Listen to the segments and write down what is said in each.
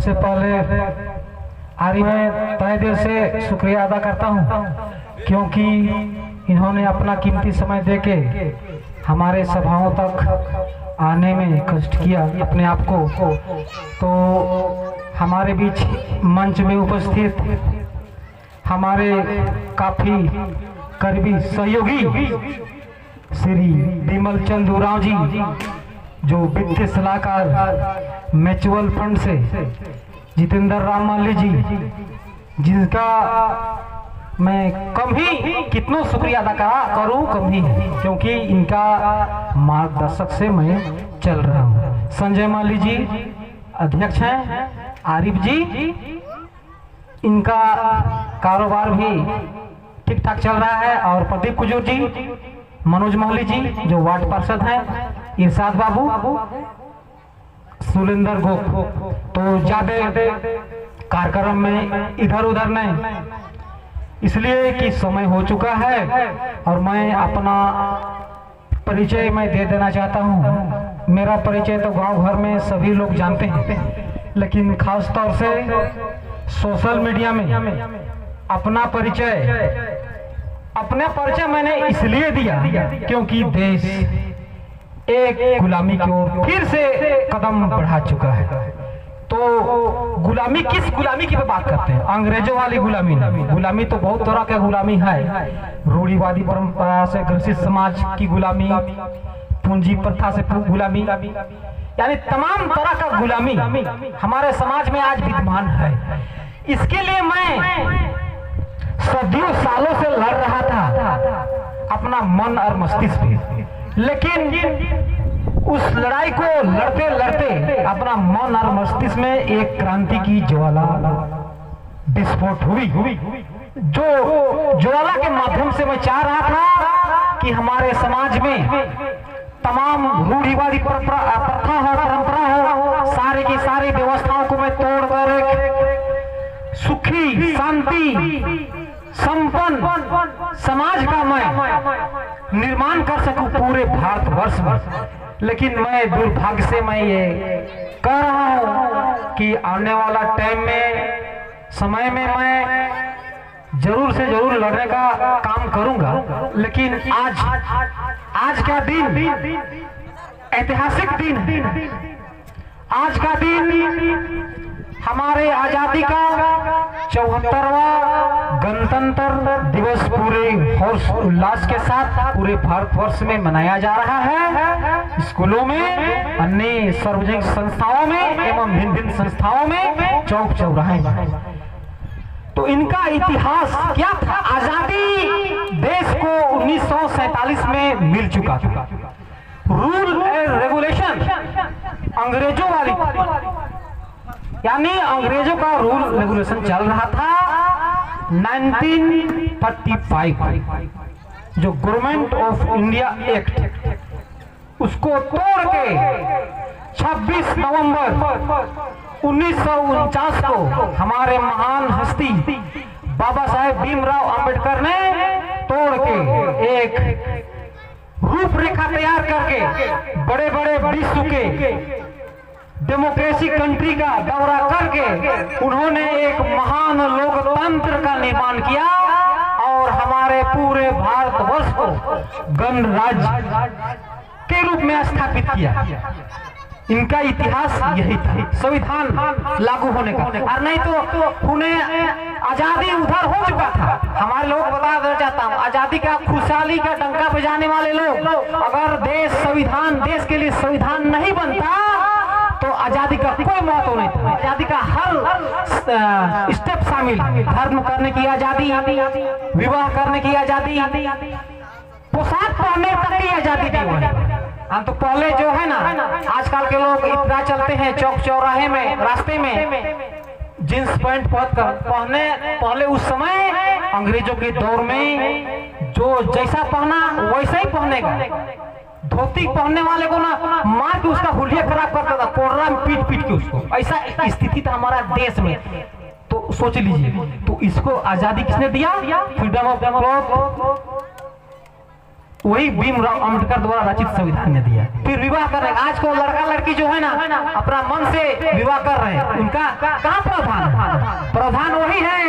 सबसे पहले आरी में तहे दिल से शुक्रिया अदा करता हूँ, क्योंकि इन्होंने अपना कीमती समय देके हमारे सभाओं तक आने में कष्ट किया अपने आप को। तो हमारे बीच मंच में उपस्थित हमारे काफी करीबी सहयोगी श्री विमल चंद उरांव जी, जो वित्तीय सलाहकार म्यूचुअल फंड से, जितेंद्र राम माली जी, जिनका मैं कम ही कितना शुक्रिया अदा करूं कम ही है, क्योंकि इनका मार्गदर्शक से मैं चल रहा हूं। संजय माली जी अध्यक्ष हैं, आरिफ जी, इनका कारोबार भी ठीक ठाक चल रहा है, और प्रदीप कुजूर जी, मनोज मोहली जी जो वार्ड पार्षद हैं, इरशाद बाबू, सुलेंद्र गोप। तो ज्यादा कार्यक्रम में इधर उधर नहीं, इसलिए कि समय हो चुका है और मैं अपना परिचय मैं दे देना चाहता हूं। मेरा परिचय तो गांव घर में सभी लोग जानते हैं, लेकिन खास तौर से सोशल मीडिया में अपना परिचय मैंने इसलिए दिया क्योंकि देश एक गुलामी की ओर फिर से कदम बढ़ा चुका है। तो गुलामी, किस गुलामी की बात करते हैं? अंग्रेजों वाली गुलामी नहीं। गुलामी तो बहुत तरह का गुलामी है, रूढ़िवादी परंपरा से ग्रसित समाज की गुलामी, पूंजी प्रथा से गुलामी, यानी तमाम तरह का गुलामी हमारे समाज में आज विद्यमान है। इसके लिए मैं सदियों सालों से लड़ रहा था अपना मन और मस्तिष्क पे, लेकिन उस लड़ाई को लड़ते लड़ते अपना मन और मस्तिष्क में एक क्रांति की ज्वाला विस्फोट हुई, जो ज्वाला के माध्यम से मैं चाह रहा था कि हमारे समाज में तमाम रूढ़िवादी प्रथा हो, परंपरा हो, सारे की सारी व्यवस्थाओं को मैं तोड़कर एक सुखी, शांति, संपन्न समाज का मैं निर्माण कर सकूं पूरे भारतवर्ष में। लेकिन मैं दुर्भाग्य से मैं ये कह रहा हूं कि आने वाला टाइम में, समय में मैं जरूर से जरूर लड़ने का काम करूंगा। लेकिन आज का दिन ऐतिहासिक दिन है। आज का दिन हमारे आजादी का 74वां गणतंत्र दिवस पूरे हर्ष उल्लास के साथ पूरे भारतवर्ष में मनाया जा रहा है। स्कूलों में, अन्य सार्वजनिक संस्थाओं में एवं भिन्न भिन्न संस्थाओं में, चौक चौराहे में। तो इनका इतिहास क्या था? आजादी देश को 1947 में मिल चुका था। रूल एंड रेगुलेशन अंग्रेजों वाली, यानी अंग्रेजों का रूल रेगुलेशन चल रहा था। 1935 जो गवर्नमेंट ऑफ इंडिया एक्ट, उसको तोड़ के 26 नवंबर 1949 को हमारे महान हस्ती बाबा साहेब भीमराव अंबेडकर ने तोड़ के एक रूपरेखा तैयार करके बड़े बड़े विश्व के डेमोक्रेसी कंट्री का दौरा करके उन्होंने एक महान लोकतंत्र का निर्माण किया और हमारे पूरे भारतवर्ष को गणराज्य के रूप में स्थापित किया। इनका इतिहास यही था, संविधान लागू होने का। और नहीं तो उन्हें आजादी उधर हो चुका था। हमारे लोग बता देना चाहता हूँ, आजादी का खुशहाली का डंका बजाने वाले लोग, अगर देश के लिए संविधान नहीं बनता तो आजादी का कोई महत्व नहीं था। आजादी का हर स्टेप शामिल है। धर्म करने की आजादी, विवाह करने की आजादी, पोशाक पहनने तक की आजादी थी। हम तो पहले जो है ना, आजकल के लोग इतना चलते हैं चौक चौराहे में, रास्ते में जींस पैंट पहले उस समय अंग्रेजों के दौर में जो जैसा पहना वैसा ही पहनेगा। धोती पहनने वाले को ना मार के उसका हुलिया खराब करता था, कोर्रा में पीट पीट के उसको। ऐसा स्थिति था हमारा देश में। तो सोच लीजिए, तो इसको आजादी किसने दिया? Freedom of cloth. वही भीमराव अम्बेडकर द्वारा रचित संविधान ने दिया। फिर विवाह कर रहे, आज को लड़का लड़की जो है ना अपना मन से विवाह कर रहे हैं, उनका कहाँ प्रावधान? प्रावधान वही है,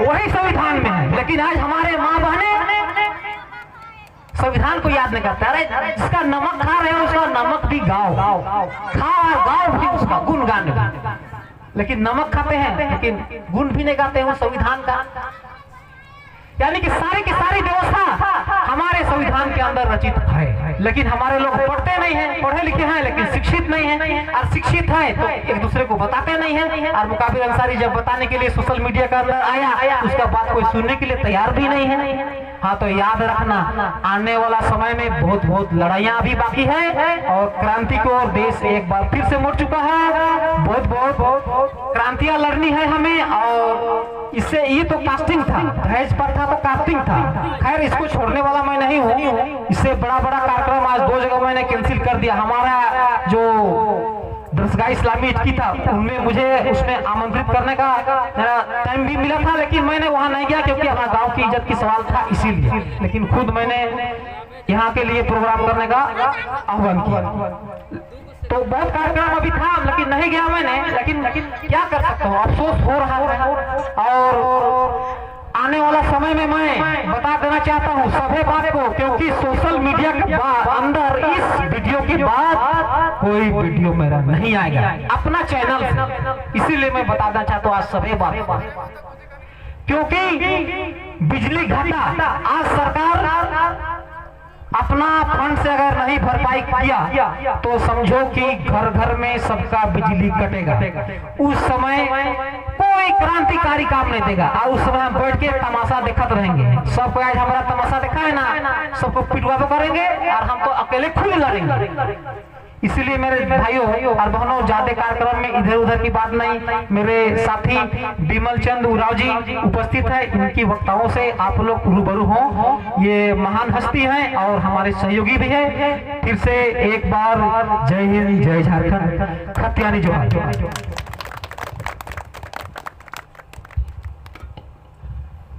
वही संविधान में है। लेकिन आज हमारे माँ बहने संविधान को याद नहीं करते। अरे जिसका नमक खा रहे हो उसका नमक भी गाओ, खाओ और गाओ भी उसका गुणगान, लेकिन नमक खाते हैं लेकिन गुण भी नहीं गाते हैं संविधान का। यानी कि सारी की सारी व्यवस्था हमारे संविधान के अंदर रचित है, लेकिन हमारे लोग पढ़ते नहीं हैं, पढ़े लिखे हैं लेकिन शिक्षित नहीं हैं, और शिक्षित है तो एक दूसरे को बताते नहीं हैं। और मुकाबिल अंसारी जब बताने के लिए सोशल मीडिया के अंदर आया, उसका बात कोई सुनने के लिए तैयार भी नहीं है। हाँ, तो याद रखना, आने वाला समय में बहुत बहुत लड़ाइयाँ अभी बाकी है, और क्रांति को और देश एक बार फिर से मुड़ चुका है। बहुत बहुत क्रांतियां लड़नी है हमें। और इससे ये तो कास्टिंग था, दहेज पर था तो कास्टिंग था। खैर, इसको छोड़ने वाला मैं नहीं हूँ। इससे बड़ा बड़ा कार्यक्रम आज 2 जगह मैंने कैंसिल कर दिया। हमारा जो दरसगाह इस्लामी की था, उनमें मुझे उसमें आमंत्रित करने का मेरा टाइम भी मिला था, लेकिन मैंने वहां नहीं गया क्योंकि हमारे गांव की इज्जत की सवाल था, इसीलिए। लेकिन खुद मैंने यहाँ के लिए प्रोग्राम करने का आह्वान किया। तो बहुत कार्यक्रम अभी था लेकिन नहीं गया मैंने, लेकिन क्या कर सकता हूँ, अफसोस हो रहा है। और आने वाला समय में मैं बता देना चाहता हूँ सभी बात को, क्योंकि सोशल मीडिया के अंदर इस वीडियो के बाद कोई वीडियो मेरा नहीं आएगा अपना चैनल से, इसीलिए मैं बता देना चाहता हूँ आज सभी बात। क्योंकि बिजली घाटा आज सरकार अपना फंड से अगर नहीं भरपाई किया तो समझो कि घर घर में सबका बिजली कटेगा। उस समय कोई क्रांतिकारी काम नहीं देगा, और उस समय हम बैठ के तमाशा देखते रहेंगे। सबको आज हमारा तमाशा देखा है ना, सबको पिटवा करेंगे और हम तो अकेले खुद लड़ेंगे। इसलिए मेरे भाइयों और बहनों, ज्यादा कार्यक्रम में इधर उधर की बात नहीं। मेरे साथी विमल चंद उराव जी उपस्थित है, इनकी वक्ताओं से आप लोग रूबरू हों। ये महान हस्ती हैं और हमारे सहयोगी भी हैं। फिर से एक बार जय हिंद, जय झारखंड, खत्यानी जोहार।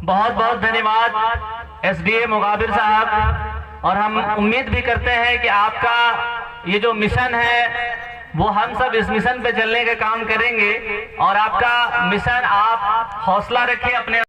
बहुत बहुत धन्यवाद एसडीए मुकाबिल साहब। और हम उम्मीद भी करते हैं कि आपका ये जो मिशन है वो हम सब इस मिशन पे चलने का काम करेंगे, और आपका मिशन, आप हौसला रखिए अपने